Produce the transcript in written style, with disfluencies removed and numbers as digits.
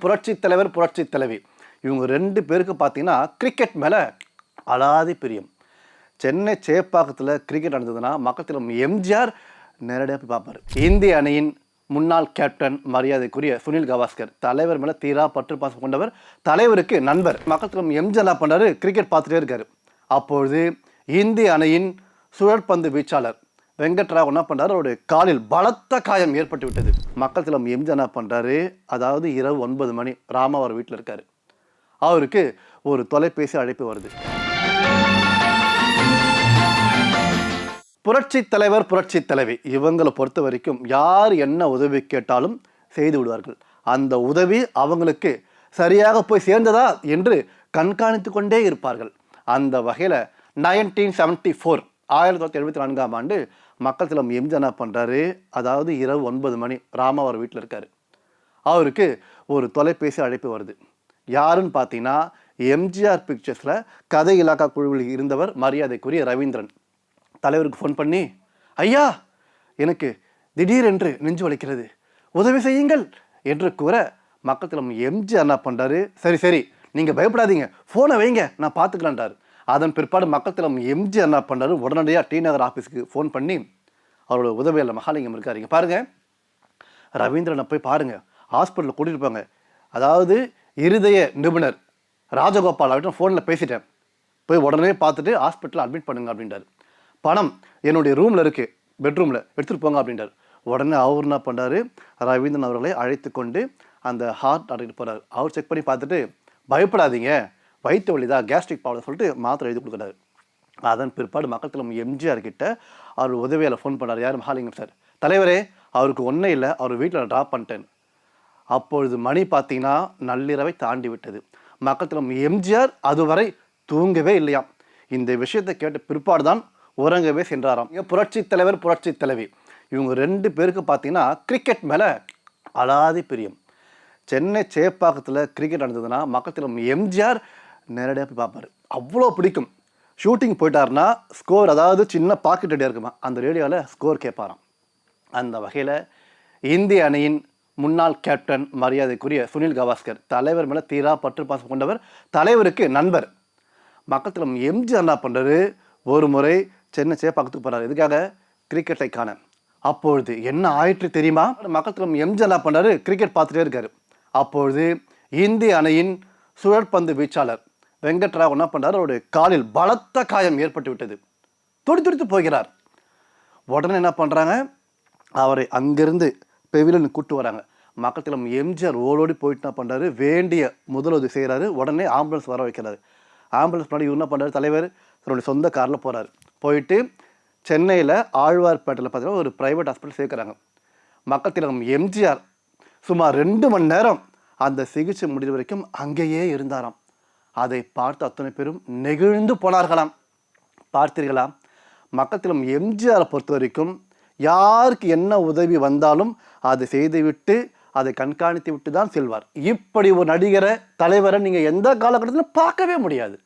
புரட்சி தலைவர் புரட்சி தலைவி இவங்க ரெண்டு பேருக்கு பார்த்தீங்கன்னா கிரிக்கெட் மேலே அலாதி பிரியம். சென்னை சேப்பாக்கத்தில் கிரிக்கெட் நடந்ததுன்னா மக்கள் எம்ஜிஆர் நேரடியாக போய் பார்ப்பார். இந்திய அணியின் முன்னாள் கேப்டன் மரியாதைக்குரிய சுனில் கவாஸ்கர் தலைவர் மேலே தீரா பற்று பாசம் கொண்டவர், தலைவருக்கு நண்பர். மக்கள் எம்ஜிஆர் என்ன பண்ணுறாரு, கிரிக்கெட் பார்த்துட்டே இருக்காரு. அப்பொழுது இந்திய அணியின் சுழற்பந்து வீச்சாளர் வெங்கட்ராவ் என்ன பண்ணுறாரு, அவருடைய காலில் பலத்த காயம் ஏற்பட்டு விட்டது. மக்கள் எம்ஜிஆர் என்ன பண்ணுறாரு, அதாவது இரவு 9 மணி, ராமா அவர் வீட்டில் இருக்காரு. அவருக்கு ஒரு தொலைபேசி அழைப்பு வருது. புரட்சி தலைவர் புரட்சி தலைவி இவங்களை பொறுத்த வரைக்கும் யார் என்ன உதவி கேட்டாலும் செய்து விடுவார்கள். அந்த உதவி அவங்களுக்கு சரியாக போய் சேர்ந்ததா என்று கண்காணித்து கொண்டே இருப்பார்கள். அந்த வகையில் 1974 1974ஆம் ஆண்டு மக்கள் எம்ஜிஆர் என்ன பண்ணுறாரு, அதாவது இரவு 9 மணி, ராமா அவர் வீட்டில் இருக்காரு. அவருக்கு ஒரு தொலைபேசி அழைப்பு வருது. யாருன்னு பார்த்தீங்கன்னா எம்ஜிஆர் பிக்சர்ஸில் கதை இலாக்கா குழுவில் இருந்தவர் மரியாதைக்குரிய ரவீந்திரன். தலைவருக்கு ஃபோன் பண்ணி, ஐயா எனக்கு திடீரென்று நெஞ்சு வலிக்கிறது, உதவி செய்யுங்கள் என்று கூற மக்கள் எம்ஜிஆர் என்ன பண்ணுறாரு, சரி சரி நீங்கள் பயப்படாதீங்க, ஃபோனை வைங்க நான் பார்த்துக்கலான்றார். அதன் பிற்பாடு மக்கள் எம்ஜிஆர் என்ன பண்ணுறாரு, உடனடியாக டி நகர் ஆஃபீஸுக்கு ஃபோன் பண்ணி அவரோட உதவியாளர் மகாலிங்கம் இருக்கார், இங்கே பாருங்கள் ரவீந்திரனை போய் பாருங்கள், ஹாஸ்பிட்டலில் கூட்டிகிட்டு போங்க, அதாவது இருதய நிபுணர் ராஜகோபால் அப்படின்னு ஃபோனில் பேசிட்டேன், போய் உடனே பார்த்துட்டு ஹாஸ்பிட்டலில் அட்மிட் பண்ணுங்க அப்படின்றார். பணம் என்னுடைய ரூமில் இருக்குது, பெட்ரூமில் எடுத்துகிட்டு போங்க அப்படின்றார். உடனே அவர் என்ன பண்ணுறாரு, ரவீந்திரன் அவர்களை அழைத்து கொண்டு அந்த ஹார்ட் அடிக்கிட்டு போகிறார். அவர் செக் பண்ணி பார்த்துட்டு, பயப்படாதீங்க வயிற்று வலிதான், கேஸ்ட்ரிக் ப்ராப்ளம் சொல்லிட்டு மாத்திரை எழுதி கொடுக்குறாரு. அதன் பிற்பாடு மக்கள் எம்ஜிஆர் கிட்ட அவர் உதவியால் ஃபோன் பண்ணார். யார், மகாலிங்கம் சார். தலைவரே அவருக்கு ஒன்றும் இல்லை, அவர் வீட்டில் நான் ட்ராப் பண்ணிட்டேன். அப்பொழுது மணி பார்த்தீங்கன்னா நள்ளிரவை தாண்டி விட்டது. மக்கள் எம்ஜிஆர் அதுவரை தூங்கவே இல்லையாம். இந்த விஷயத்தை கேட்ட பிற்பாடு தான் உறங்கவே சென்றாராம். புரட்சி தலைவர் புரட்சி தலைவி இவங்க ரெண்டு பேருக்கு பார்த்தீங்கன்னா கிரிக்கெட் மேலே அலாதி பிரியம். சென்னை சேப்பாக்கத்தில் கிரிக்கெட் நடந்ததுன்னா மக்கள் எம்ஜிஆர் நேரடியாக போய் பார்ப்பார். அவ்வளோ பிடிக்கும். ஷூட்டிங் போயிட்டாருன்னா ஸ்கோர், அதாவது சின்ன பாக்கெட் ரேடியோ இருக்குமா, அந்த ரேடியோவில் ஸ்கோர் கேட்பாராம். அந்த வகையில் இந்திய அணியின் முன்னாள் கேப்டன் மரியாதைக்குரிய சுனில் கவாஸ்கர் தலைவர் மேலே தீரா பற்று பாசம் கொண்டவர், தலைவருக்கு நண்பர். மக்கள் எம்ஜிஆர் என்ன பண்ணுறாரு, ஒரு முறை சென்னை சேப்பாக்கத்துக்கு போகிறார். இதுக்காக கிரிக்கெட்டை காண. அப்பொழுது என்ன ஆயிற்று தெரியுமா, மக்கள் எம்ஜிஆர் என்ன பண்ணுறாரு, கிரிக்கெட் பார்த்துட்டே இருக்காரு. அப்பொழுது இந்திய அணியின் சுழற்பந்து வீச்சாளர் வெங்கட்ராவ் என்ன பண்ணுறாரு, அவருடைய காலில் பலத்த காயம் ஏற்பட்டு விட்டது. துடித்து போகிறார். உடனே என்ன பண்ணுறாங்க, அவரை அங்கிருந்து பெவிலியன் கூட்டு வராங்க. மக்கள் எம்ஜிஆர் ஓடோடி போயிட்டு என்ன பண்ணுறாரு, வேண்டிய முதலுதவி செய்கிறாரு. உடனே ஆம்புலன்ஸ் வர வைக்கிறாரு. ஆம்புலன்ஸ் பண்ணி இவர் என்ன பண்ணுறாரு, தலைவர் தன்னுடைய சொந்த காரில் போகிறாரு. போயிட்டு சென்னையில் ஆழ்வார்பேட்டையில் பார்த்தீங்கன்னா ஒரு ப்ரைவேட் ஹாஸ்பிட்டல் சேர்க்குறாங்க. மக்கள் எம்ஜிஆர் சுமார் 2 மணி நேரம் அந்த சிகிச்சை முடிவு வரைக்கும் அங்கேயே இருந்தாராம். அதை பார்த்து அத்தனை பேரும் நெகிழ்ந்து போனார்களாம். பார்த்தீர்களா, மக்கள் எம்ஜிஆரை பொறுத்த வரைக்கும் யாருக்கு என்ன உதவி வந்தாலும் அதை செய்துவிட்டு அதை கண்காணித்து விட்டு தான் செல்வார். இப்படி ஒரு நடிகரை, தலைவரை நீங்கள் எந்த காலகட்டத்திலும் பார்க்கவே முடியாது.